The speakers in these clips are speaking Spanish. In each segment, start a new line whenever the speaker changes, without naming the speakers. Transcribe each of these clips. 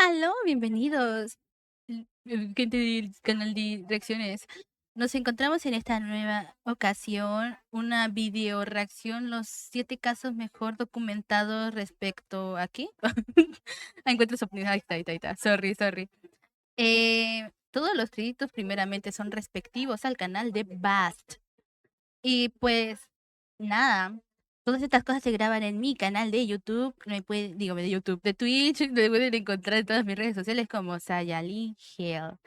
Aló, bienvenidos, gente del canal de reacciones. Nos encontramos en esta nueva ocasión, una video reacción, los 7 casos mejor documentados respecto ¿a qué? Encuentro opinión, ahí está, sorry. Todos los créditos primeramente son respectivos al canal de Bast. Y pues nada, todas estas cosas se graban en mi canal de YouTube, de YouTube, de Twitch, me pueden encontrar en todas mis redes sociales como Sayali Hell.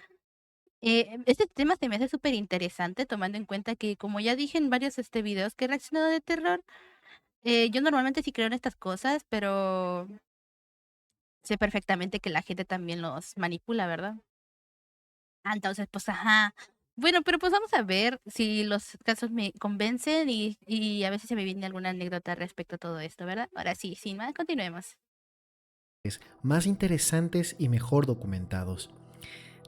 Este tema se me hace súper interesante tomando en cuenta que, como ya dije en varios videos que he reaccionado de terror, yo normalmente sí creo en estas cosas, pero sé perfectamente que la gente también los manipula, ¿verdad? Entonces, pues, ajá. Bueno, pero pues vamos a ver si los casos me convencen y a ver si se me viene alguna anécdota respecto a todo esto, ¿verdad? Ahora sí, sin más, continuemos.
Más interesantes y mejor documentados.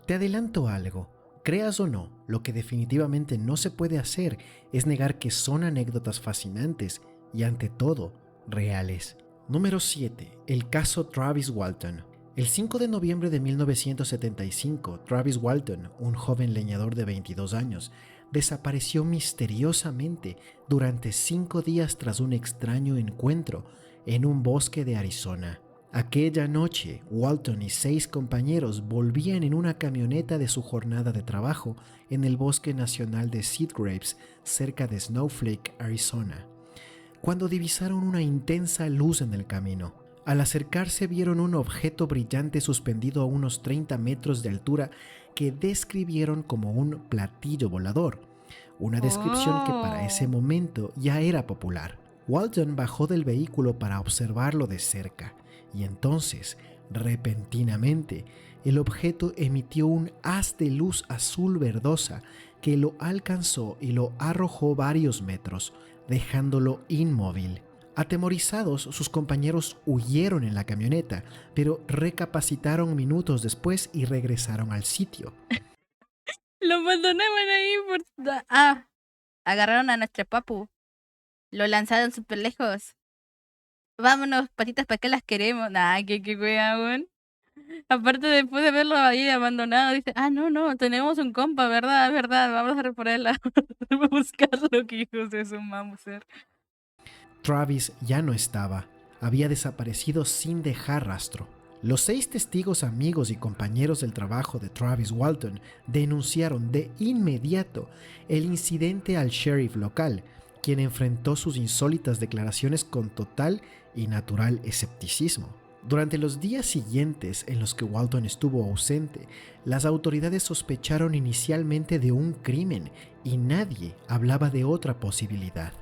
Te adelanto algo. Creas o no, lo que definitivamente no se puede hacer es negar que son anécdotas fascinantes y ante todo, reales. Número 7. El caso Travis Walton. El 5 de noviembre de 1975, Travis Walton, un joven leñador de 22 años, desapareció misteriosamente durante 5 días tras un extraño encuentro en un bosque de Arizona. Aquella noche, Walton y 6 compañeros volvían en una camioneta de su jornada de trabajo en el Bosque Nacional de Seagraves, cerca de Snowflake, Arizona, cuando divisaron una intensa luz en el camino. Al acercarse vieron un objeto brillante suspendido a unos 30 metros de altura que describieron como un platillo volador, una descripción que para ese
Oh.
momento ya era popular. Walton bajó del vehículo para observarlo de cerca y entonces, repentinamente, el objeto emitió un haz de luz azul verdosa que lo alcanzó y lo arrojó varios metros, dejándolo inmóvil. Atemorizados, sus compañeros huyeron en la camioneta, pero recapacitaron minutos después y regresaron al sitio.
Lo abandonaban ahí agarraron a nuestro papu, lo lanzaron súper lejos. Vámonos, patitas, ¿para qué las queremos? Nah, qué wea, weón. Aparte, después de verlo ahí abandonado, dice, no, tenemos un compa, ¿verdad? Es verdad, vamos a reponerla. Vamos a buscarlo, que hijos de su ser.
Travis ya no estaba, había desaparecido sin dejar rastro. Los 6 testigos amigos y compañeros del trabajo de Travis Walton denunciaron de inmediato el incidente al sheriff local, quien enfrentó sus insólitas declaraciones con total y natural escepticismo. Durante los días siguientes en los que Walton estuvo ausente, las autoridades sospecharon inicialmente de un crimen y nadie hablaba de otra posibilidad.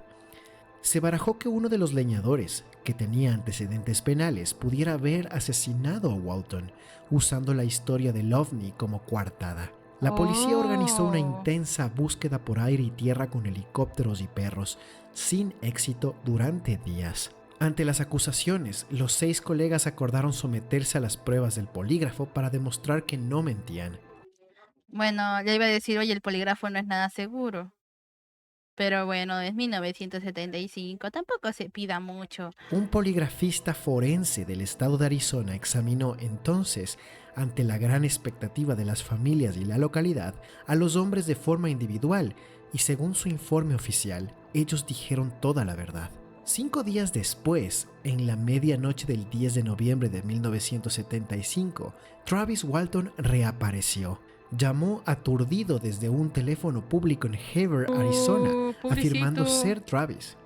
Se barajó que uno de los leñadores, que tenía antecedentes penales, pudiera haber asesinado a Walton, usando la historia del ovni como coartada. La policía organizó una
Oh.
intensa búsqueda por aire y tierra con helicópteros y perros, sin éxito durante días. Ante las acusaciones, los 6 colegas acordaron someterse a las pruebas del polígrafo para demostrar que no mentían.
Bueno, ya iba a decir, oye, el polígrafo no es nada seguro. Pero bueno, es 1975, tampoco se pida mucho.
Un poligrafista forense del estado de Arizona examinó entonces, ante la gran expectativa de las familias y la localidad, a los hombres de forma individual y según su informe oficial, ellos dijeron toda la verdad. 5 días después, en la medianoche del 10 de noviembre de 1975, Travis Walton reapareció. Llamó aturdido desde un teléfono público en Heber, Arizona, afirmando
Pobrecito.
ser Travis.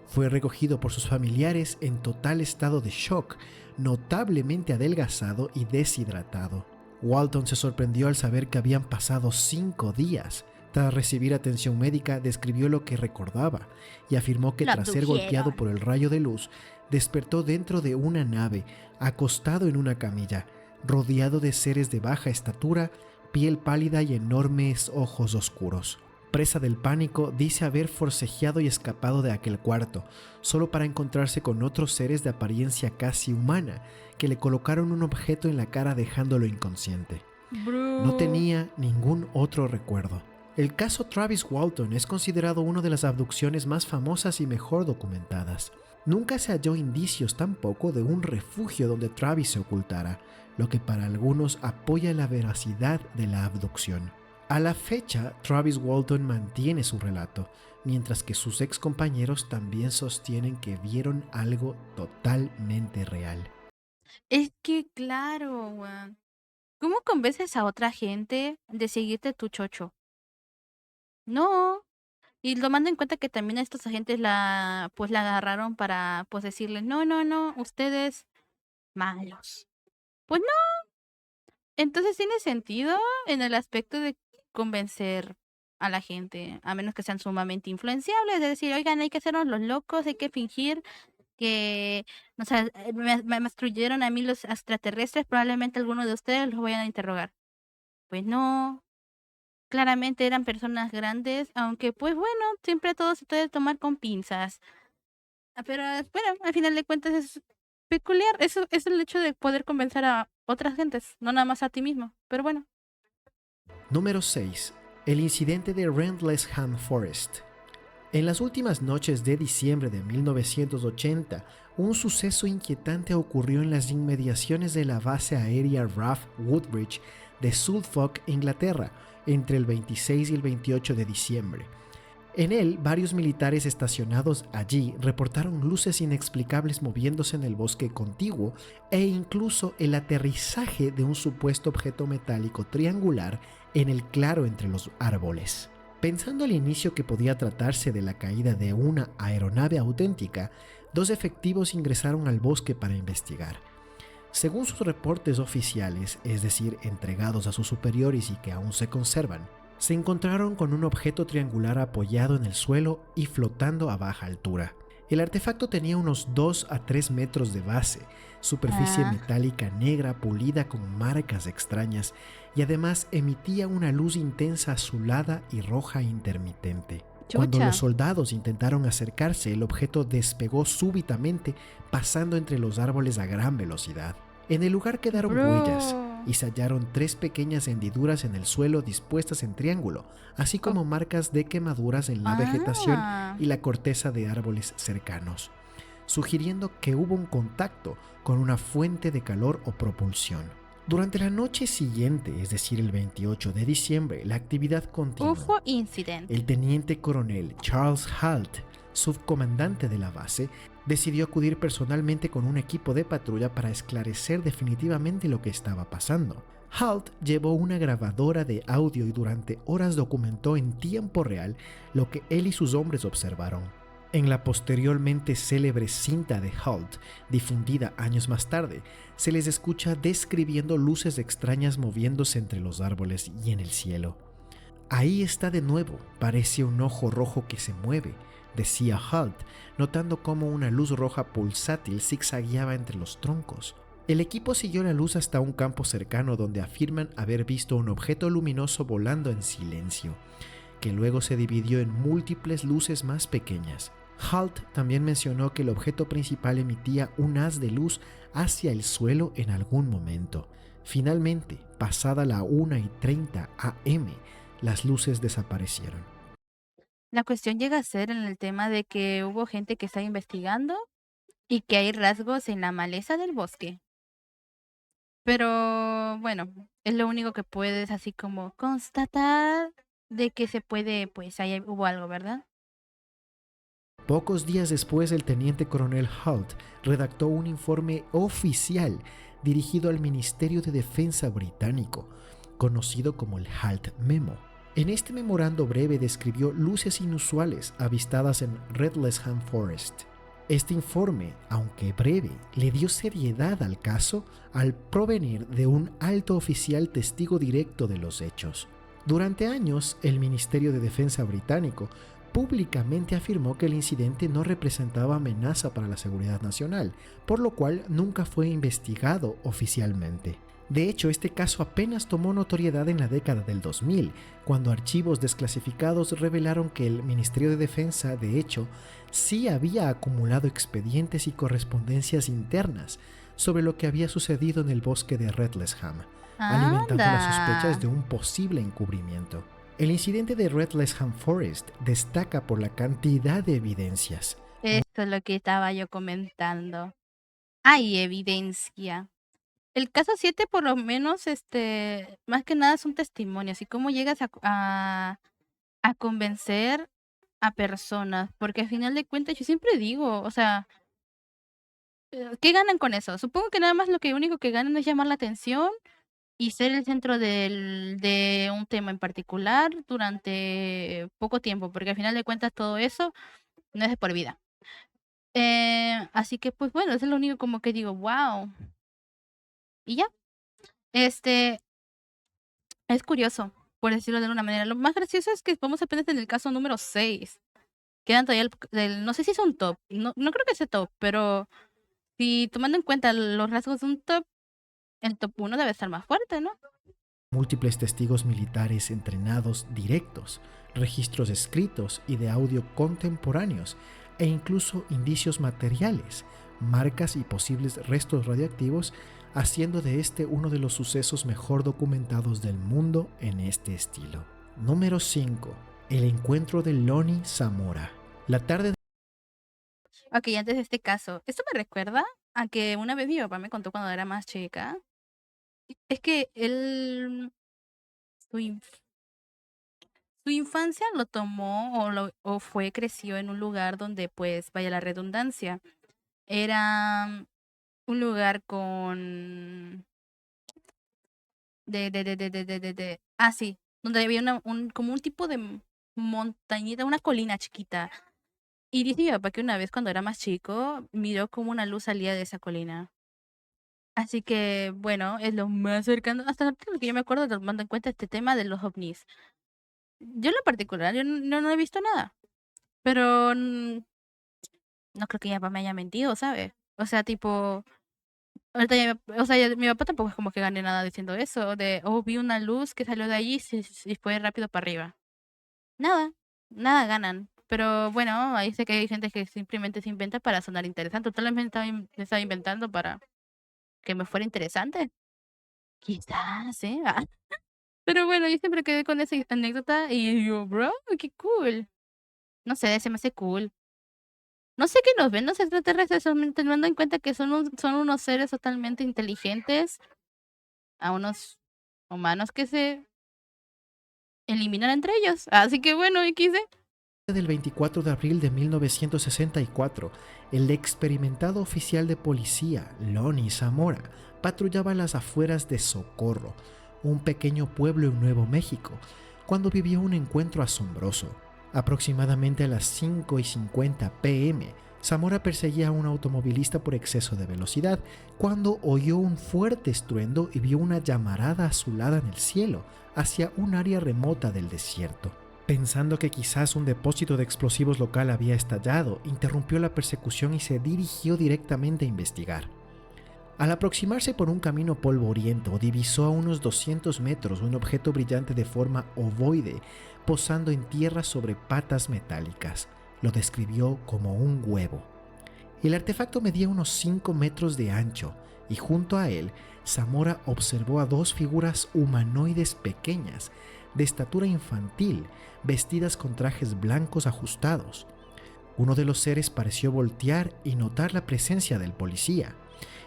Fue recogido por sus familiares en total estado de shock, notablemente adelgazado y deshidratado. Walton se sorprendió al saber que habían pasado 5 días. Tras recibir atención médica, describió lo que recordaba y afirmó que
Lo
tras ser golpeado por
abdujeron.
el rayo de luz, despertó dentro de una nave, acostado en una camilla, rodeado de seres de baja estatura, piel pálida y enormes ojos oscuros. Presa del pánico, dice haber forcejeado y escapado de aquel cuarto, solo para encontrarse con otros seres de apariencia casi humana, que le colocaron un objeto en la cara dejándolo inconsciente. No
Bro.
tenía ningún otro recuerdo. El caso Travis Walton es considerado una de las abducciones más famosas y mejor documentadas. Nunca se halló indicios tampoco de un refugio donde Travis se ocultara, lo que para algunos apoya la veracidad de la abducción. A la fecha, Travis Walton mantiene su relato, mientras que sus ex compañeros también sostienen que vieron algo totalmente real.
Es que, claro, weón. ¿Cómo convences a otra gente de seguirte tu chocho? No. Y tomando en cuenta que también a estos agentes pues la agarraron para pues decirle, no, no, no, ustedes malos. Pues no, entonces tiene sentido en el aspecto de convencer a la gente, a menos que sean sumamente influenciables, de decir, oigan, hay que hacernos los locos, hay que fingir que, o sea, me destruyeron a mí los extraterrestres, probablemente alguno de ustedes los vayan a interrogar. Pues no, claramente eran personas grandes, aunque pues bueno, siempre todo se puede tomar con pinzas. Pero bueno, al final de cuentas es peculiar, eso es el hecho de poder convencer a otras gentes, no nada más a ti mismo, pero bueno.
Número 6. El incidente de Rendlesham Forest. En las últimas noches de diciembre de 1980, un suceso inquietante ocurrió en las inmediaciones de la base aérea RAF Woodbridge de Suffolk, Inglaterra, entre el 26 y el 28 de diciembre. En él, varios militares estacionados allí reportaron luces inexplicables moviéndose en el bosque contiguo e incluso el aterrizaje de un supuesto objeto metálico triangular en el claro entre los árboles. Pensando al inicio que podía tratarse de la caída de una aeronave auténtica, 2 efectivos ingresaron al bosque para investigar. Según sus reportes oficiales, es decir, entregados a sus superiores y que aún se conservan, se encontraron con un objeto triangular apoyado en el suelo y flotando a baja altura. El artefacto tenía unos 2 a 3 metros de base, superficie
Ah,
metálica negra pulida con marcas extrañas y además emitía una luz intensa azulada y roja intermitente. Cuando los
chucha.
soldados intentaron acercarse, el objeto despegó súbitamente, pasando entre los árboles a gran velocidad. En el lugar quedaron huellas
Bro.
y se hallaron 3 pequeñas hendiduras en el suelo dispuestas en triángulo, así
Oh,
como marcas de quemaduras en la vegetación
ah.
y la corteza de árboles cercanos, sugiriendo que hubo un contacto con una fuente de calor o propulsión. Durante la noche siguiente, es decir, el 28 de diciembre, la actividad continuó.
UFO incident.
El teniente coronel Charles Halt, subcomandante de la base, decidió acudir personalmente con un equipo de patrulla para esclarecer definitivamente lo que estaba pasando. Halt llevó una grabadora de audio y durante horas documentó en tiempo real lo que él y sus hombres observaron. En la posteriormente célebre cinta de Halt, difundida años más tarde, se les escucha describiendo luces extrañas moviéndose entre los árboles y en el cielo. Ahí está de nuevo, parece un ojo rojo que se mueve, decía Halt, notando cómo una luz roja pulsátil zigzagueaba entre los troncos. El equipo siguió la luz hasta un campo cercano donde afirman haber visto un objeto luminoso volando en silencio, que luego se dividió en múltiples luces más pequeñas. Halt también mencionó que el objeto principal emitía un haz de luz hacia el suelo en algún momento. Finalmente, pasada la 1:30 am, las luces desaparecieron.
La cuestión llega a ser en el tema de que hubo gente que está investigando y que hay rasgos en la maleza del bosque. Pero bueno, es lo único que puedes así como constatar de que se puede, pues ahí hubo algo, ¿verdad?
Pocos días después, el teniente coronel Halt redactó un informe oficial dirigido al Ministerio de Defensa británico, conocido como el Halt Memo. En este memorando breve describió luces inusuales avistadas en Rendlesham Forest. Este informe, aunque breve, le dio seriedad al caso al provenir de un alto oficial testigo directo de los hechos. Durante años, el Ministerio de Defensa británico públicamente afirmó que el incidente no representaba amenaza para la seguridad nacional, por lo cual nunca fue investigado oficialmente. De hecho, este caso apenas tomó notoriedad en la década del 2000, cuando archivos desclasificados revelaron que el Ministerio de Defensa, de hecho, sí había acumulado expedientes y correspondencias internas sobre lo que había sucedido en el bosque de Rendlesham, alimentando las sospechas de
Anda.
un posible encubrimiento. El incidente de Rendlesham Forest destaca por la cantidad de evidencias.
Esto es lo que estaba yo comentando. Hay evidencia. El caso 7 por lo menos, más que nada es un testimonio, así como llegas a convencer a personas, porque al final de cuentas yo siempre digo, o sea, ¿qué ganan con eso? Supongo que nada más lo que único que ganan es llamar la atención y ser el centro de un tema en particular durante poco tiempo, porque al final de cuentas todo eso no es de por vida. Así que pues bueno, eso es lo único como que digo, wow. Y ya, este, es curioso, por decirlo de alguna manera. Lo más gracioso es que vamos apenas en el caso número 6. Quedan todavía no sé si es un top, no creo que sea top, pero si tomando en cuenta los rasgos de un top, el top 1 debe estar más fuerte, ¿no?
Múltiples testigos militares entrenados directos, registros escritos y de audio contemporáneos, e incluso indicios materiales, marcas y posibles restos radioactivos, haciendo de este uno de los sucesos mejor documentados del mundo en este estilo. Número 5. El encuentro de Lonnie Zamora. La tarde
Ok, antes de este caso, esto me recuerda a que una vez mi papá me contó cuando era más chica. Es que él, su, inf- su infancia lo tomó o creció en un lugar donde, pues, vaya la redundancia, era un lugar con, sí, donde había como un tipo de montañita, una colina chiquita. Y dice mi papá que una vez cuando era más chico, miró como una luz salía de esa colina. Así que, bueno, es lo más cercano, hasta ahorita lo que yo me acuerdo tomando en cuenta este tema de los ovnis. Yo en lo particular, yo no he visto nada, pero no creo que mi papá me haya mentido, ¿sabes? O sea, tipo, ahorita o sea, mi papá tampoco es como que gane nada diciendo eso, de, oh, vi una luz que salió de allí y fue rápido para arriba. Nada, nada ganan. Pero bueno, ahí sé que hay gente que simplemente se inventa para sonar interesante. Totalmente me estaba inventando para que me fuera interesante. Quizás, ¿eh? Pero bueno, yo siempre quedé con esa anécdota y yo, bro, qué cool. No sé, se me hace cool. No sé qué nos ven los extraterrestres, teniendo en cuenta que son unos seres totalmente inteligentes a unos humanos que se eliminan entre ellos. Así que bueno, XD.
del 24 de abril de 1964, el experimentado oficial de policía, Lonnie Zamora, patrullaba las afueras de Socorro, un pequeño pueblo en Nuevo México, cuando vivió un encuentro asombroso. Aproximadamente a las 5:50 p.m., Zamora perseguía a un automovilista por exceso de velocidad cuando oyó un fuerte estruendo y vio una llamarada azulada en el cielo hacia un área remota del desierto. Pensando que quizás un depósito de explosivos local había estallado, interrumpió la persecución y se dirigió directamente a investigar. Al aproximarse por un camino polvoriento, divisó a unos 200 metros un objeto brillante de forma ovoide, posando en tierra sobre patas metálicas. Lo describió como un huevo. El artefacto medía unos 5 metros de ancho y junto a él, Zamora observó a dos figuras humanoides pequeñas, de estatura infantil, vestidas con trajes blancos ajustados. Uno de los seres pareció voltear y notar la presencia del policía,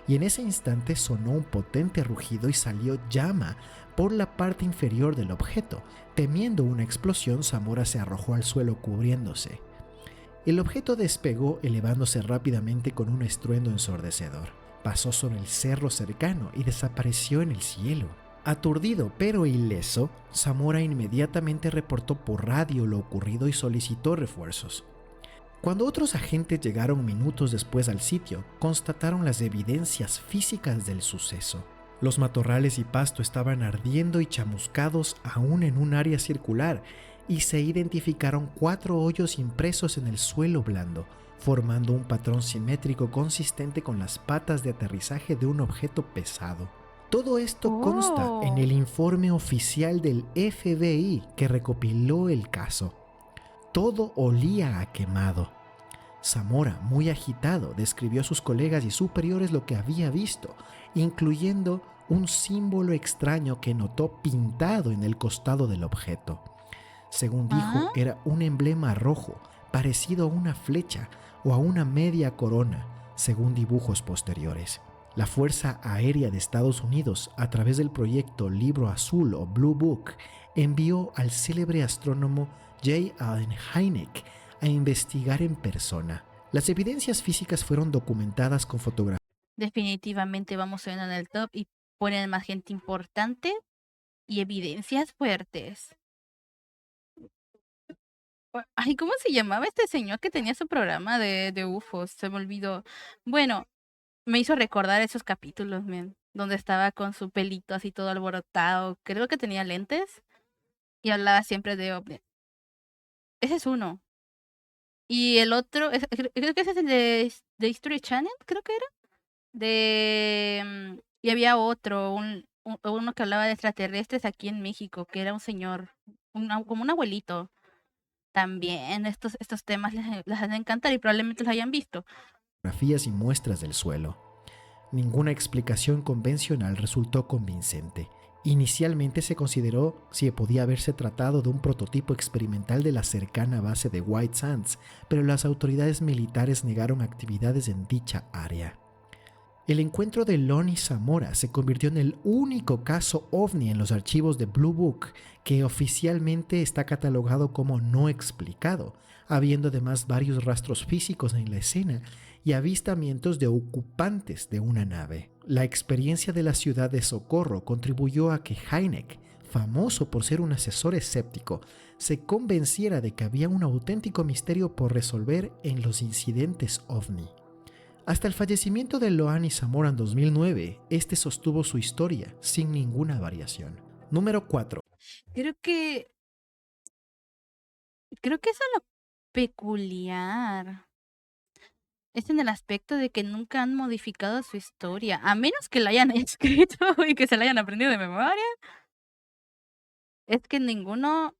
y en ese instante sonó un potente rugido y salió llama por la parte inferior del objeto. Temiendo una explosión, Zamora se arrojó al suelo cubriéndose. El objeto despegó elevándose rápidamente con un estruendo ensordecedor. Pasó sobre el cerro cercano y desapareció en el cielo. Aturdido pero ileso, Zamora inmediatamente reportó por radio lo ocurrido y solicitó refuerzos. Cuando otros agentes llegaron minutos después al sitio, constataron las evidencias físicas del suceso. Los matorrales y pasto estaban ardiendo y chamuscados aún en un área circular, y se identificaron 4 hoyos impresos en el suelo blando, formando un patrón simétrico consistente con las patas de aterrizaje de un objeto pesado. Todo esto consta en
Oh.
el informe oficial del FBI que recopiló el caso. Todo olía a quemado. Zamora, muy agitado, describió a sus colegas y superiores lo que había visto, incluyendo un símbolo extraño que notó pintado en el costado del objeto. Según dijo,
¿Ah?
era un emblema rojo, parecido a una flecha, o a una media corona, según dibujos posteriores. La Fuerza Aérea de Estados Unidos, a través del proyecto Libro Azul o Blue Book, envió al célebre astrónomo J. Allen Hynek a investigar en persona. Las evidencias físicas fueron documentadas con fotografías.
Definitivamente vamos subiendo en el top y ponen más gente importante y evidencias fuertes. Ay, ¿cómo se llamaba este señor que tenía su programa de UFOs? Se me olvidó. Bueno, me hizo recordar esos capítulos, man, donde estaba con su pelito así todo alborotado. Creo que tenía lentes y hablaba siempre de ovnis. Ese es uno. Y el otro, creo que ese es el de History Channel, creo que era. Y había otro, uno que hablaba de extraterrestres aquí en México, que era un señor, como un abuelito. También estos temas les han de encantar y probablemente los hayan visto.
Fotografías y muestras del suelo. Ninguna explicación convencional resultó convincente. Inicialmente se consideró si podía haberse tratado de un prototipo experimental de la cercana base de White Sands, pero las autoridades militares negaron actividades en dicha área. El encuentro de Lonnie Zamora se convirtió en el único caso ovni en los archivos de Blue Book que oficialmente está catalogado como no explicado, habiendo además varios rastros físicos en la escena y avistamientos de ocupantes de una nave. La experiencia de la ciudad de Socorro contribuyó a que Hynek, famoso por ser un asesor escéptico, se convenciera de que había un auténtico misterio por resolver en los incidentes ovni. Hasta el fallecimiento de Lonnie Zamora en 2009, este sostuvo su historia sin ninguna variación. Número 4.
Creo que eso es lo peculiar. Es en el aspecto de que nunca han modificado su historia, a menos que la hayan escrito y que se la hayan aprendido de memoria. Es que ninguno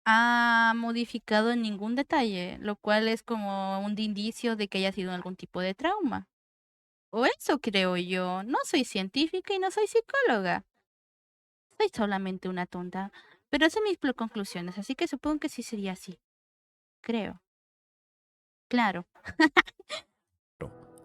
ha modificado en ningún detalle, lo cual es como un indicio de que haya sido algún tipo de trauma. O eso creo yo. No soy científica y no soy psicóloga. Soy solamente una tonta. Pero esas son mis conclusiones, así que supongo que sí sería así. Creo. Claro.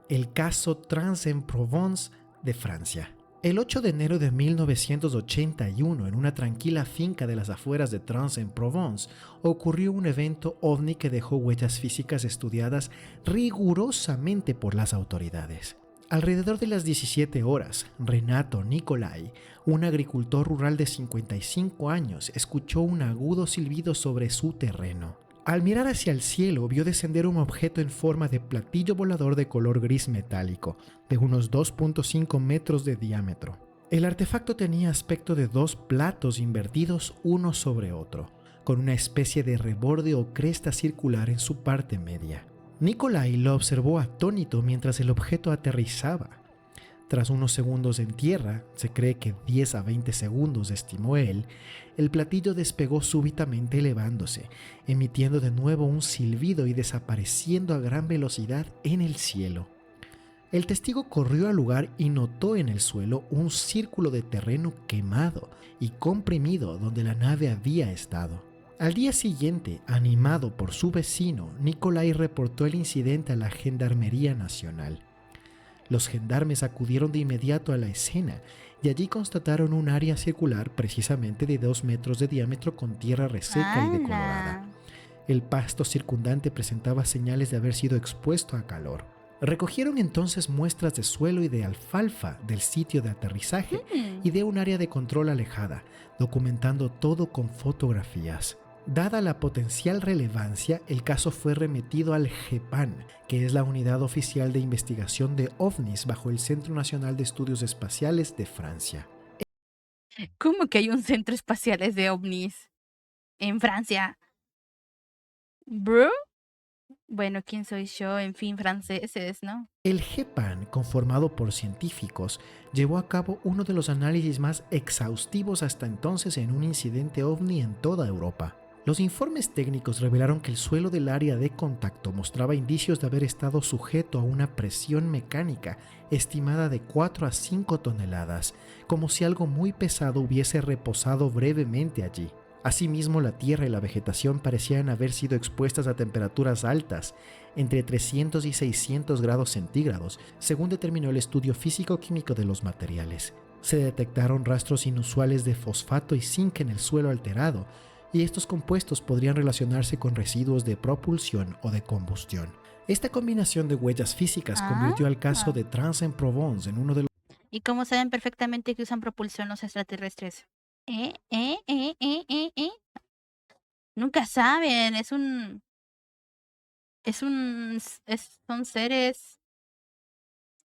El caso Trans-en-Provence de Francia. El 8 de enero de 1981, en una tranquila finca de las afueras de Trans-en-Provence, ocurrió un evento ovni que dejó huellas físicas estudiadas rigurosamente por las autoridades. Alrededor de las 17 horas, Renato Nicolai, un agricultor rural de 55 años, escuchó un agudo silbido sobre su terreno. Al mirar hacia el cielo, vio descender un objeto en forma de platillo volador de color gris metálico, de unos 2.5 metros de diámetro. El artefacto tenía aspecto de dos platos invertidos uno sobre otro, con una especie de reborde o cresta circular en su parte media. Nicolai lo observó atónito mientras el objeto aterrizaba. Tras unos segundos en tierra, se cree que 10 a 20 segundos estimó él, el platillo despegó súbitamente elevándose, emitiendo de nuevo un silbido y desapareciendo a gran velocidad en el cielo. El testigo corrió al lugar y notó en el suelo un círculo de terreno quemado y comprimido donde la nave había estado. Al día siguiente, animado por su vecino, Nicolai reportó el incidente a la Gendarmería Nacional. Los gendarmes acudieron de inmediato a la escena y allí constataron un área circular precisamente de 2 metros de diámetro con tierra reseca y decolorada. El pasto circundante presentaba señales de haber sido expuesto a calor. Recogieron entonces muestras de suelo y de alfalfa del sitio de aterrizaje y de un área de control alejada, documentando todo con fotografías. Dada la potencial relevancia, el caso fue remitido al GEPAN, que es la unidad oficial de investigación de ovnis bajo el Centro Nacional de Estudios Espaciales de Francia.
¿Cómo que hay un centro espacial de ovnis en Francia? ¿Bro? Bueno, ¿quién soy yo? En fin, franceses, ¿no?
El GEPAN, conformado por científicos, llevó a cabo uno de los análisis más exhaustivos hasta entonces en un incidente ovni en toda Europa. Los informes técnicos revelaron que el suelo del área de contacto mostraba indicios de haber estado sujeto a una presión mecánica estimada de 4 a 5 toneladas, como si algo muy pesado hubiese reposado brevemente allí. Asimismo, la tierra y la vegetación parecían haber sido expuestas a temperaturas altas, entre 300 y 600 grados centígrados, según determinó el estudio físico-químico de los materiales. Se detectaron rastros inusuales de fosfato y zinc en el suelo alterado, y estos compuestos podrían relacionarse con residuos de propulsión o de combustión. Esta combinación de huellas físicas
Ah.
convirtió al caso de Trans-en-Provence en uno de los...
¿Y cómo saben perfectamente que usan propulsión los extraterrestres? ¿Eh? ¿Eh? ¿Eh? ¿Eh? ¿Eh? ¿Eh? Nunca saben, son seres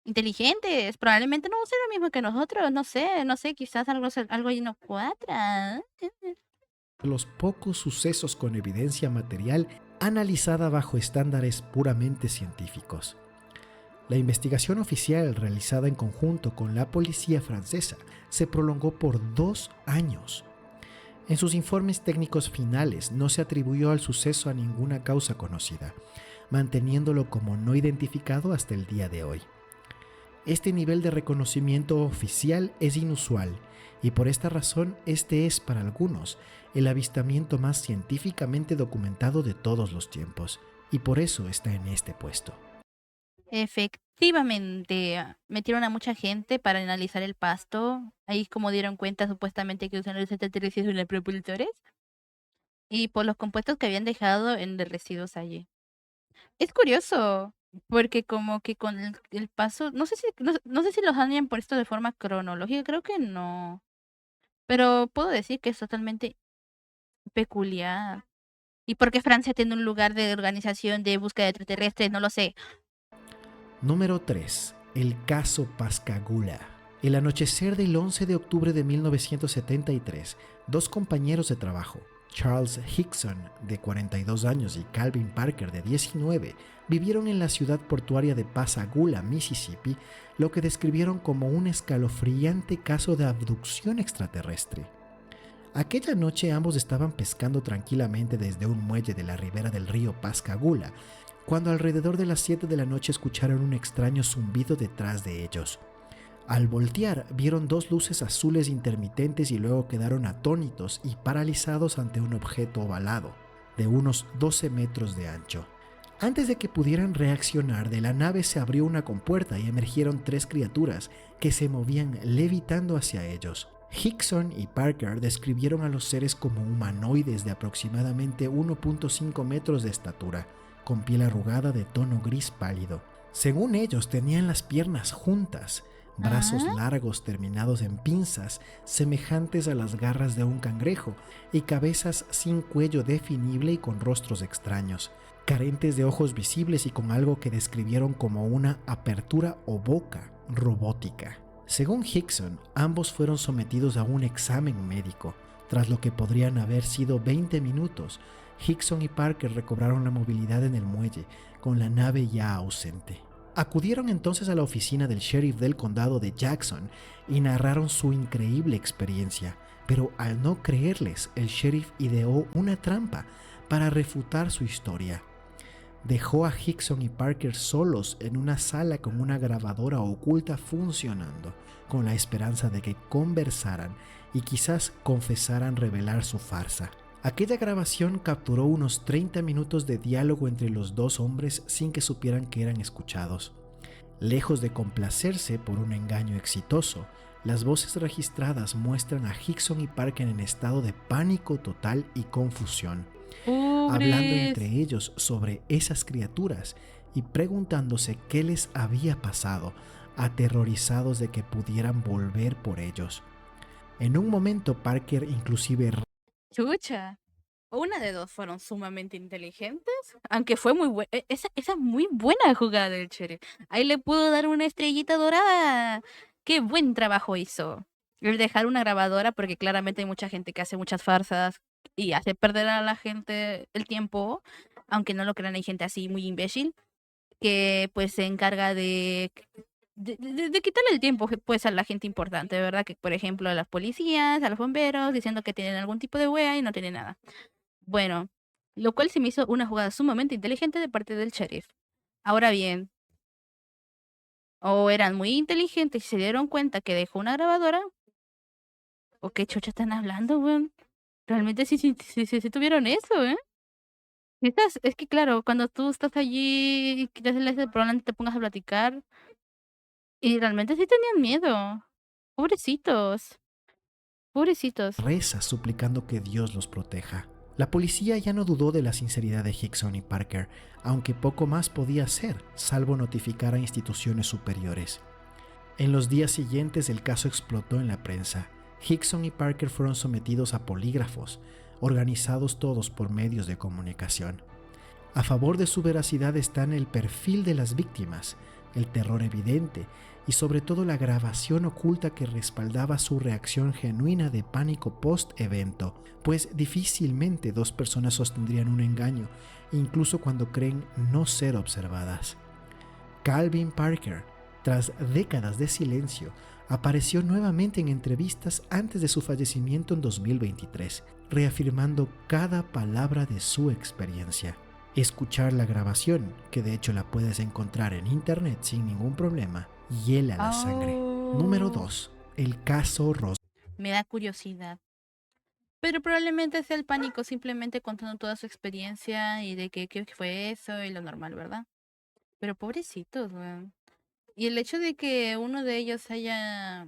inteligentes. Probablemente no usen lo mismo que nosotros, no sé, quizás algo ahí no cuadra.
los pocos sucesos con evidencia material analizada bajo estándares puramente científicos. La investigación oficial realizada en conjunto con la policía francesa se prolongó por 2 años. En sus informes técnicos finales no se atribuyó al suceso a ninguna causa conocida, manteniéndolo como no identificado hasta el día de hoy. Este nivel de reconocimiento oficial es inusual y por esta razón este es para algunos el avistamiento más científicamente documentado de todos los tiempos y por eso está en este puesto.
Efectivamente, metieron a mucha gente para analizar el pasto. Ahí como dieron cuenta supuestamente que usan los extraterrestres en los propulsores. Y por los compuestos que habían dejado en de residuos allí. Es curioso, porque como que con el paso, no sé si los han puesto de forma cronológica, creo que no. Pero puedo decir que es totalmente peculiar. ¿Y por qué Francia tiene un lugar de organización de búsqueda de extraterrestres? No lo sé.
Número 3. El caso Pascagoula. El anochecer del 11 de octubre de 1973, dos compañeros de trabajo, Charles Hickson, de 42 años, y Calvin Parker, de 19, vivieron en la ciudad portuaria de Pascagoula, Mississippi, lo que describieron como un escalofriante caso de abducción extraterrestre. Aquella noche ambos estaban pescando tranquilamente desde un muelle de la ribera del río Pascagoula, cuando alrededor de las 7 de la noche escucharon un extraño zumbido detrás de ellos. Al voltear, vieron dos luces azules intermitentes y luego quedaron atónitos y paralizados ante un objeto ovalado, de unos 12 metros de ancho. Antes de que pudieran reaccionar, de la nave se abrió una compuerta y emergieron tres criaturas que se movían levitando hacia ellos. Hickson y Parker describieron a los seres como humanoides de aproximadamente 1.5 metros de estatura, con piel arrugada de tono gris pálido. Según ellos, tenían las piernas juntas, brazos
Ah,
largos terminados en pinzas semejantes a las garras de un cangrejo y cabezas sin cuello definible y con rostros extraños, carentes de ojos visibles y con algo que describieron como una apertura o boca robótica. Según Hickson, ambos fueron sometidos a un examen médico, tras lo que podrían haber sido 20 minutos. Hickson y Parker recobraron la movilidad en el muelle, con la nave ya ausente. Acudieron entonces a la oficina del sheriff del condado de Jackson y narraron su increíble experiencia, pero al no creerles, el sheriff ideó una trampa para refutar su historia. Dejó a Hickson y Parker solos en una sala con una grabadora oculta funcionando, con la esperanza de que conversaran y quizás confesaran revelar su farsa. Aquella grabación capturó unos 30 minutos de diálogo entre los dos hombres sin que supieran que eran escuchados. Lejos de complacerse por un engaño exitoso, las voces registradas muestran a Hickson y Parker en estado de pánico total y confusión, hablando entre
pobres.
ellos sobre esas criaturas y preguntándose qué les había pasado, aterrorizados de que pudieran volver por ellos. En un momento Parker inclusive...
Chucha. Una de dos fueron sumamente inteligentes, aunque fue muy buena. Esa es muy buena jugada del sheriff. Ahí le pudo dar una estrellita dorada. Qué buen trabajo hizo. El dejar una grabadora, porque claramente hay mucha gente que hace muchas farsas y hace perder a la gente el tiempo, aunque no lo crean, hay gente así muy imbécil que pues se encarga de quitarle el tiempo pues a la gente importante, ¿verdad? Que por ejemplo a las policías, a los bomberos, diciendo que tienen algún tipo de wea y no tienen nada. Bueno, lo cual se me hizo una jugada sumamente inteligente de parte del sheriff. Ahora bien, o eran muy inteligentes y se dieron cuenta que dejó una grabadora, o qué chocha están hablando, weón. Realmente sí tuvieron eso, ¿eh? Es que claro, cuando tú estás allí, que te hacen ese probablemente te pongas a platicar, y realmente sí tenían miedo. Pobrecitos, pobrecitos.
Reza suplicando que Dios los proteja. La policía ya no dudó de la sinceridad de Hickson y Parker, aunque poco más podía hacer, salvo notificar a instituciones superiores. En los días siguientes el caso explotó en la prensa. Hickson y Parker fueron sometidos a polígrafos, organizados todos por medios de comunicación. A favor de su veracidad están el perfil de las víctimas, el terror evidente y sobre todo la grabación oculta que respaldaba su reacción genuina de pánico post-evento, pues difícilmente dos personas sostendrían un engaño, incluso cuando creen no ser observadas. Calvin Parker, tras décadas de silencio, apareció nuevamente en entrevistas antes de su fallecimiento en 2023, reafirmando cada palabra de su experiencia. Escuchar la grabación, que de hecho la puedes encontrar en internet sin ningún problema, hiela la sangre. Número
Oh,
2. El caso Roswell.
me da curiosidad. Pero probablemente sea el pánico simplemente contando toda su experiencia y de que qué fue eso y lo normal, ¿verdad? Pero pobrecitos, weón. Y el hecho de que uno de ellos haya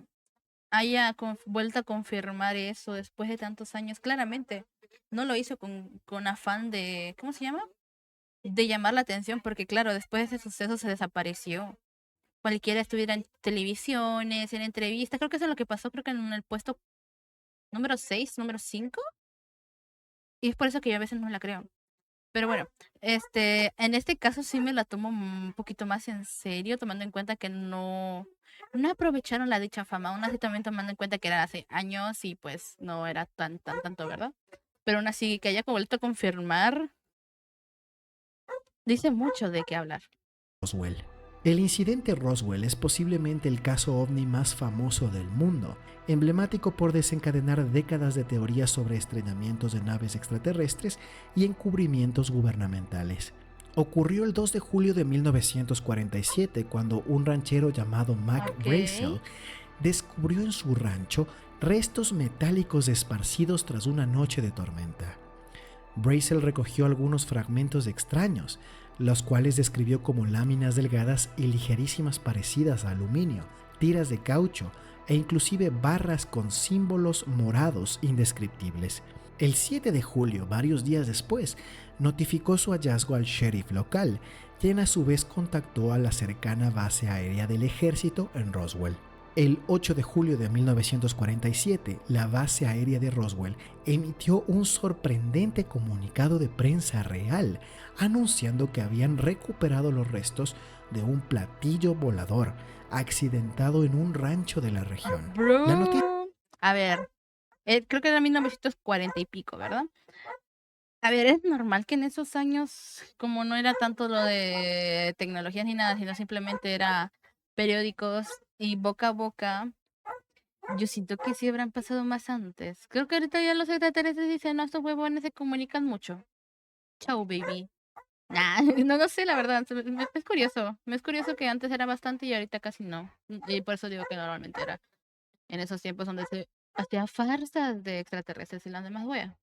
vuelto a confirmar eso después de tantos años, claramente no lo hizo con afán de, ¿cómo se llama? De llamar la atención, porque claro, después de ese suceso se desapareció. Cualquiera estuviera en televisiones, en entrevistas, creo que eso es lo que pasó, creo que en el puesto número 6 número 5 y es por eso que yo a veces no la creo. Pero bueno, en este caso sí me la tomo un poquito más en serio, tomando en cuenta que no aprovecharon la dicha fama, aún así también tomando en cuenta que era hace años y pues no era tanto, ¿verdad? Pero aún así que haya vuelto a confirmar, dice mucho de qué hablar.
El incidente Roswell es posiblemente el caso ovni más famoso del mundo, emblemático por desencadenar décadas de teorías sobre estrellamientos de naves extraterrestres y encubrimientos gubernamentales. Ocurrió el 2 de julio de 1947 cuando un ranchero llamado Mac
Ok.
Brazel descubrió en su rancho restos metálicos esparcidos tras una noche de tormenta. Brazel recogió algunos fragmentos extraños, los cuales describió como láminas delgadas y ligerísimas parecidas a aluminio, tiras de caucho e inclusive barras con símbolos morados indescriptibles. El 7 de julio, varios días después, notificó su hallazgo al sheriff local, quien a su vez contactó a la cercana base aérea del ejército en Roswell. El 8 de julio de 1947, la base aérea de Roswell emitió un sorprendente comunicado de prensa real, anunciando que habían recuperado los restos de un platillo volador accidentado en un rancho de la región. La noticia
Bro. A ver, creo que era 1940 y pico, ¿verdad? A ver, es normal que en esos años, como no era tanto lo de tecnologías ni nada, sino simplemente era periódicos y boca a boca, yo siento que sí habrán pasado más antes. Creo que ahorita ya los extraterrestres dicen, no, estos huevones se comunican mucho. Chau, baby. Nah, no lo sé, la verdad. Es curioso. Me es curioso que antes era bastante y ahorita casi no. Y por eso digo que normalmente era en esos tiempos donde se hacía farsas de extraterrestres y las demás weas.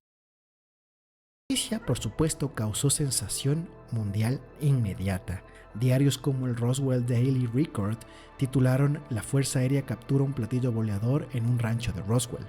noticia, por supuesto, causó sensación mundial inmediata. Diarios como el Roswell Daily Record titularon La Fuerza Aérea captura un platillo volador en un rancho de Roswell,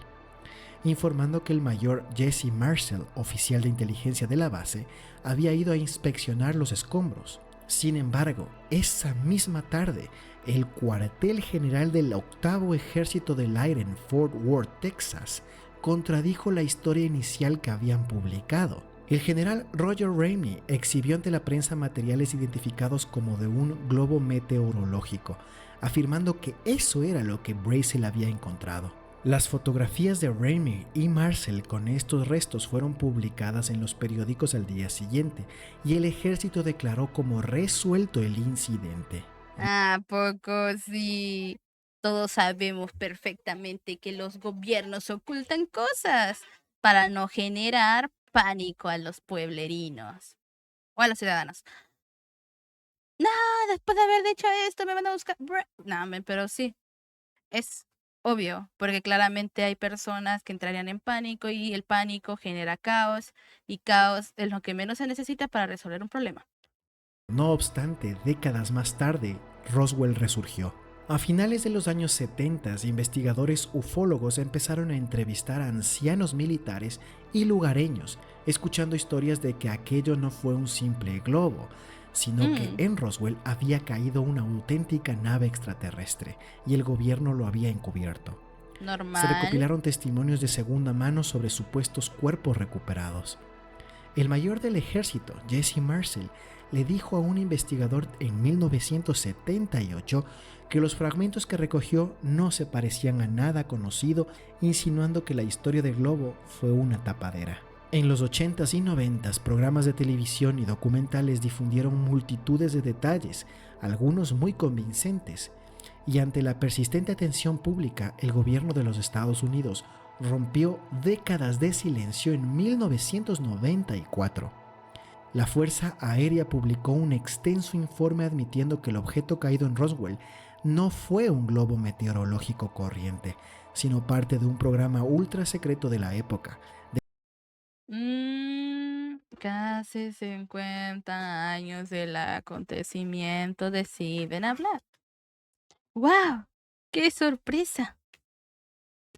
informando que el mayor Jesse Marcel, oficial de inteligencia de la base, había ido a inspeccionar los escombros. Sin embargo, esa misma tarde, el cuartel general del octavo ejército del aire en Fort Worth, Texas, contradijo la historia inicial que habían publicado. El general Roger Ramey exhibió ante la prensa materiales identificados como de un globo meteorológico, afirmando que eso era lo que Brazel había encontrado. Las fotografías de Ramey y Marcel con estos restos fueron publicadas en los periódicos al día siguiente y el ejército declaró como resuelto el incidente.
¿A poco sí? Todos sabemos perfectamente que los gobiernos ocultan cosas para no generar pánico a los pueblerinos o a los ciudadanos. No, después de haber dicho esto me van a buscar. No, pero sí, es Obvio, porque claramente hay personas que entrarían en pánico y el pánico genera caos y caos es lo que menos se necesita para resolver un problema.
No obstante, décadas más tarde, Roswell resurgió. A finales de los años 70, investigadores ufólogos empezaron a entrevistar a ancianos militares y lugareños, escuchando historias de que aquello no fue un simple globo, sino que
Mm,
en Roswell había caído una auténtica nave extraterrestre y el gobierno lo había encubierto. Se
normal.
recopilaron testimonios de segunda mano sobre supuestos cuerpos recuperados. El mayor del ejército, Jesse Marcel, le dijo a un investigador en 1978 que los fragmentos que recogió no se parecían a nada conocido, insinuando que la historia del globo fue una tapadera. En los 80s y 90s, programas de televisión y documentales difundieron multitudes de detalles, algunos muy convincentes, y ante la persistente atención pública, el gobierno de los Estados Unidos rompió décadas de silencio en 1994. La Fuerza Aérea publicó un extenso informe admitiendo que el objeto caído en Roswell no fue un globo meteorológico corriente, sino parte de un programa ultra secreto de la época.
Casi 50 años del acontecimiento deciden hablar. ¡Wow! ¡Qué sorpresa!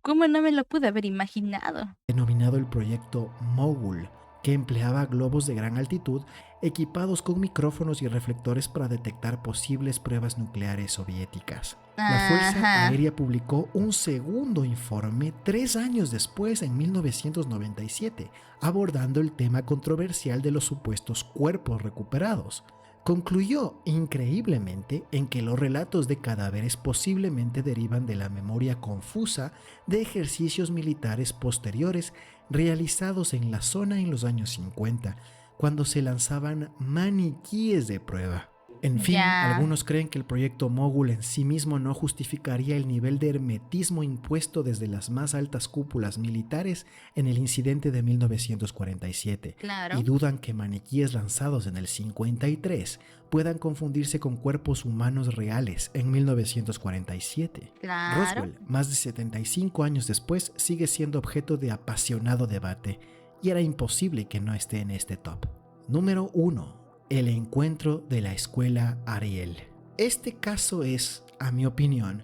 ¿Cómo no me lo pude haber imaginado?
Denominado el proyecto Mogul, que empleaba globos de gran altitud equipados con micrófonos y reflectores para detectar posibles pruebas nucleares soviéticas. La Fuerza
Ajá.
Aérea publicó un segundo informe 3 años después, en 1997, abordando el tema controversial de los supuestos cuerpos recuperados. Concluyó, increíblemente, en que los relatos de cadáveres posiblemente derivan de la memoria confusa de ejercicios militares posteriores realizados en la zona en los años 50, cuando se lanzaban maniquíes de prueba. En fin,
Ya.
algunos creen que el proyecto Mogul en sí mismo no justificaría el nivel de hermetismo impuesto desde las más altas cúpulas militares en el incidente de 1947, y
Claro,
dudan que maniquíes lanzados en el 53 puedan confundirse con cuerpos humanos reales en 1947.
claro.
Roswell, más de 75 años después, sigue siendo objeto de apasionado debate, y era imposible que no esté en este top. Número 1. El encuentro de la escuela Ariel. Este caso es, a mi opinión,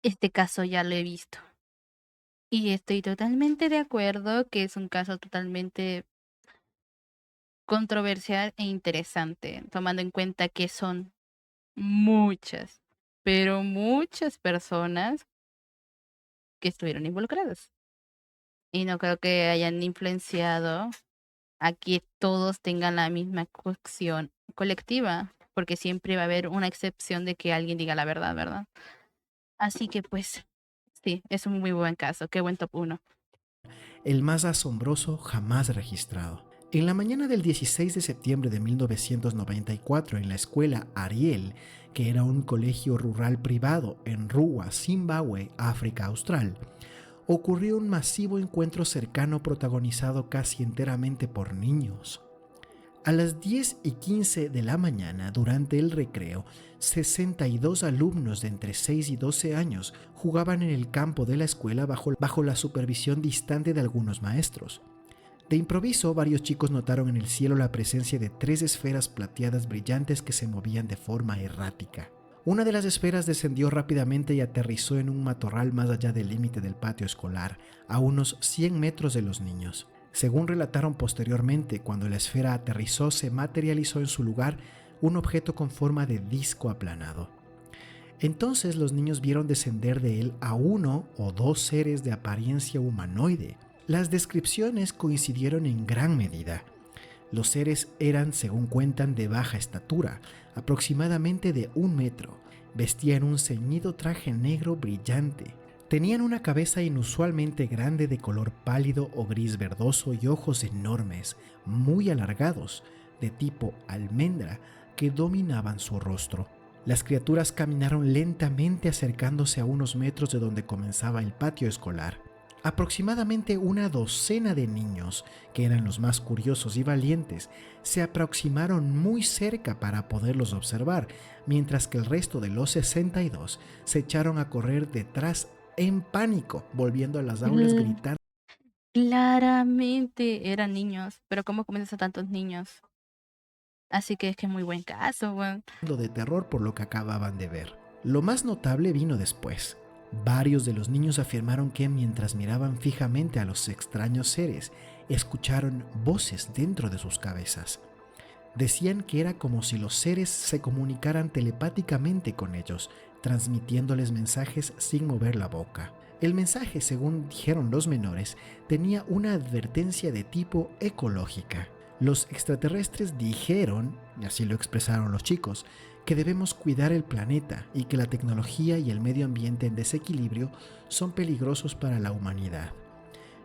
Este caso ya lo he visto. Y estoy totalmente de acuerdo que es un caso totalmente controversial e interesante, tomando en cuenta que son muchas, pero muchas personas que estuvieron involucradas. Y no creo que hayan influenciado a que todos tengan la misma coacción colectiva, porque siempre va a haber una excepción de que alguien diga la verdad, ¿verdad? Así que pues, sí, es un muy buen caso. Qué buen top uno.
el más asombroso jamás registrado. En la mañana del 16 de septiembre de 1994, en la escuela Ariel, que era un colegio rural privado en Ruwa, Zimbabue, África Austral, ocurrió un masivo encuentro cercano protagonizado casi enteramente por niños. A las 10:15 de la mañana, durante el recreo, 62 alumnos de entre 6 y 12 años jugaban en el campo de la escuela bajo la supervisión distante de algunos maestros. De improviso, varios chicos notaron en el cielo la presencia de 3 esferas plateadas brillantes que se movían de forma errática. Una de las esferas descendió rápidamente y aterrizó en un matorral más allá del límite del patio escolar, a unos 100 metros de los niños. Según relataron posteriormente, cuando la esfera aterrizó, se materializó en su lugar un objeto con forma de disco aplanado. Entonces los niños vieron descender de él a uno o dos seres de apariencia humanoide. Las descripciones coincidieron en gran medida. Los seres eran, según cuentan, de baja estatura, aproximadamente de 1 metro. Vestían un ceñido traje negro brillante. Tenían una cabeza inusualmente grande de color pálido o gris verdoso y ojos enormes, muy alargados, de tipo almendra, que dominaban su rostro. Las criaturas caminaron lentamente acercándose a unos metros de donde comenzaba el patio escolar. Aproximadamente una docena de niños, que eran los más curiosos y valientes, se aproximaron muy cerca para poderlos observar, mientras que el resto de los 62 se echaron a correr detrás en pánico, volviendo a las aulas gritando
Claramente eran niños, pero ¿cómo comienzas a tantos niños? Así que es que es muy buen caso, weón.
de terror por lo que acababan de ver. Lo más notable vino después. Varios de los niños afirmaron que mientras miraban fijamente a los extraños seres, escucharon voces dentro de sus cabezas. Decían que era como si los seres se comunicaran telepáticamente con ellos, transmitiéndoles mensajes sin mover la boca. El mensaje, según dijeron los menores, tenía una advertencia de tipo ecológica. Los extraterrestres dijeron, y así lo expresaron los chicos, que debemos cuidar el planeta y que la tecnología y el medio ambiente en desequilibrio son peligrosos para la humanidad.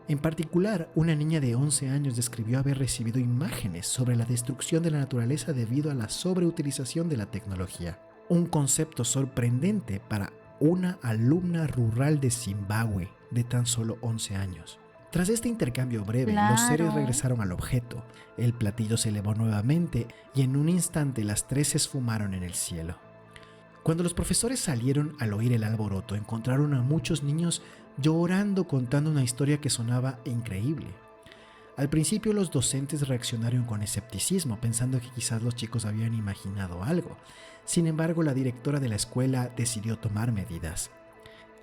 En particular, una niña de 11 años describió haber recibido imágenes sobre la destrucción de la naturaleza debido a la sobreutilización de la tecnología. Un concepto sorprendente para una alumna rural de Zimbabue de tan solo 11 años. Tras este intercambio breve, los seres
Claro.
regresaron al objeto, el platillo se elevó nuevamente y en un instante las tres se esfumaron en el cielo. Cuando los profesores salieron al oír el alboroto, encontraron a muchos niños llorando contando una historia que sonaba increíble. Al principio los docentes reaccionaron con escepticismo, pensando que quizás los chicos habían imaginado algo. Sin embargo, la directora de la escuela decidió tomar medidas.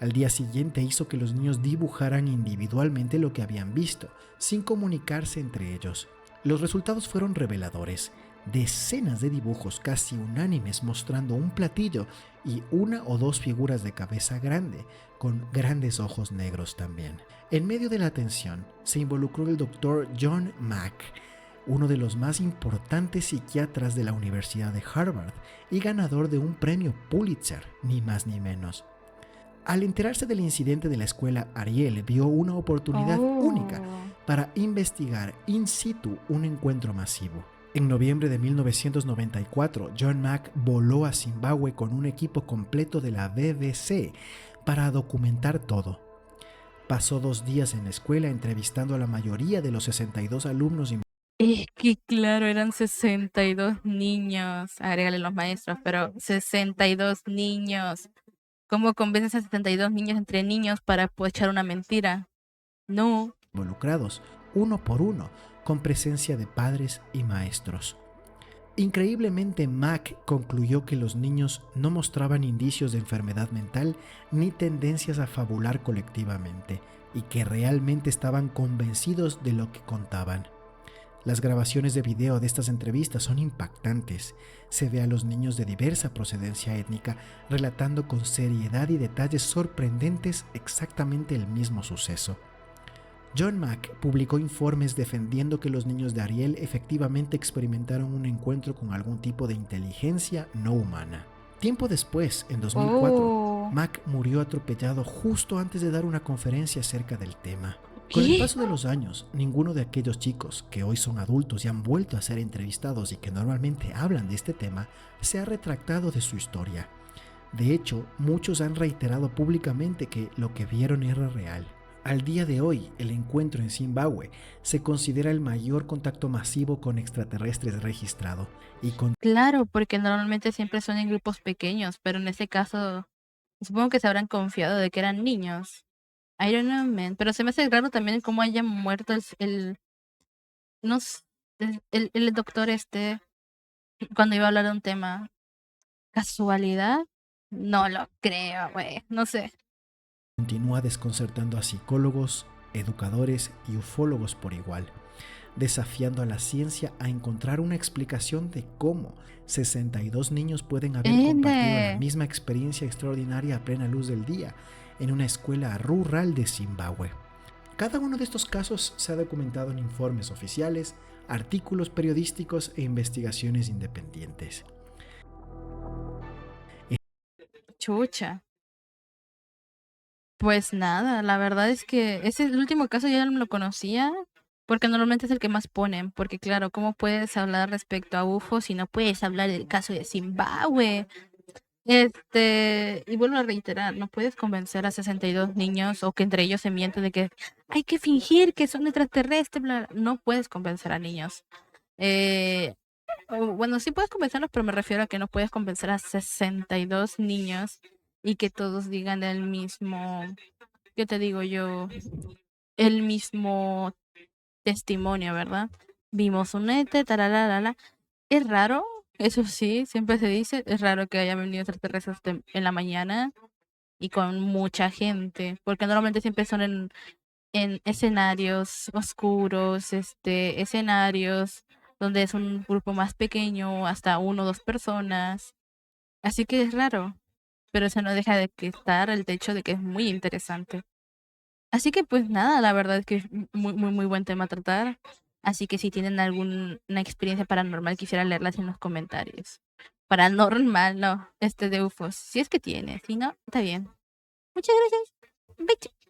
Al día siguiente hizo que los niños dibujaran individualmente lo que habían visto, sin comunicarse entre ellos. Los resultados fueron reveladores. Decenas de dibujos casi unánimes mostrando un platillo y una o dos figuras de cabeza grande, con grandes ojos negros también. En medio de la atención se involucró el doctor John Mack, uno de los más importantes psiquiatras de la Universidad de Harvard y ganador de un premio Pulitzer, ni más ni menos. Al enterarse del incidente de la escuela, Ariel vio una oportunidad única
Oh.
para investigar in situ un encuentro masivo. En noviembre de 1994, John Mack voló a Zimbabue con un equipo completo de la BBC para documentar todo. Pasó 2 días en la escuela entrevistando a la mayoría de los 62 alumnos.
Es que claro, eran 62 niños, agrégale los maestros, pero 62 niños. ¿Cómo convences a 72 niños entre niños para echar una mentira? No.
Involucrados, uno por uno, con presencia de padres y maestros. Increíblemente, Mack concluyó que los niños no mostraban indicios de enfermedad mental ni tendencias a fabular colectivamente, y que realmente estaban convencidos de lo que contaban. Las grabaciones de video de estas entrevistas son impactantes. Se ve a los niños de diversa procedencia étnica relatando con seriedad y detalles sorprendentes exactamente el mismo suceso. John Mack publicó informes defendiendo que los niños de Ariel efectivamente experimentaron un encuentro con algún tipo de inteligencia no humana. Tiempo después, en 2004,
Oh.
Mack murió atropellado justo antes de dar una conferencia acerca del tema. Con el
¿Qué?
paso de los años, ninguno de aquellos chicos que hoy son adultos y han vuelto a ser entrevistados y que normalmente hablan de este tema, se ha retractado de su historia. De hecho, muchos han reiterado públicamente que lo que vieron era real. Al día de hoy, el encuentro en Zimbabue se considera el mayor contacto masivo con extraterrestres registrado y con
Claro, porque normalmente siempre son en grupos pequeños, pero en este caso supongo que se habrán confiado de que eran niños. I don't know, man, pero se me hace raro también cómo haya muerto no s el doctor este cuando iba a hablar de un tema. ¿Casualidad? No lo creo, güey, no sé.
continúa desconcertando a psicólogos, educadores y ufólogos por igual, desafiando a la ciencia a encontrar una explicación de cómo 62 niños pueden haber compartido la
Ende.
misma experiencia extraordinaria a plena luz del día en una escuela rural de Zimbabue. Cada uno de estos casos se ha documentado en informes oficiales, artículos periodísticos e investigaciones independientes.
Chucha. Pues nada, la verdad es que ese el último caso ya no lo conocía, porque normalmente es el que más ponen, porque claro, ¿cómo puedes hablar respecto a UFO si no puedes hablar del caso de Zimbabue? Y vuelvo a reiterar, no puedes convencer a 62 niños o que entre ellos se miente de que hay que fingir que son extraterrestres, bla, bla. No puedes convencer a niños. Eh, o bueno, sí puedes convencerlos, pero me refiero a que no puedes convencer a 62 niños y que todos digan el mismo, ¿qué te digo yo? El mismo testimonio, ¿verdad? Vimos un ente, tararara. Es raro, eso sí, siempre se dice, es raro que hayan venido extraterrestres en la mañana y con mucha gente, porque normalmente siempre son en escenarios oscuros, escenarios donde es un grupo más pequeño, hasta uno o dos personas. Así que es raro, pero eso no deja de que estar el hecho de que es muy interesante. Así que pues nada, la verdad es que es muy, muy, muy buen tema a tratar. Así que si tienen alguna experiencia paranormal, quisiera leerlas en los comentarios. Paranormal, no, de UFOs. Si es que tiene, si no, está bien. Muchas gracias. Bye.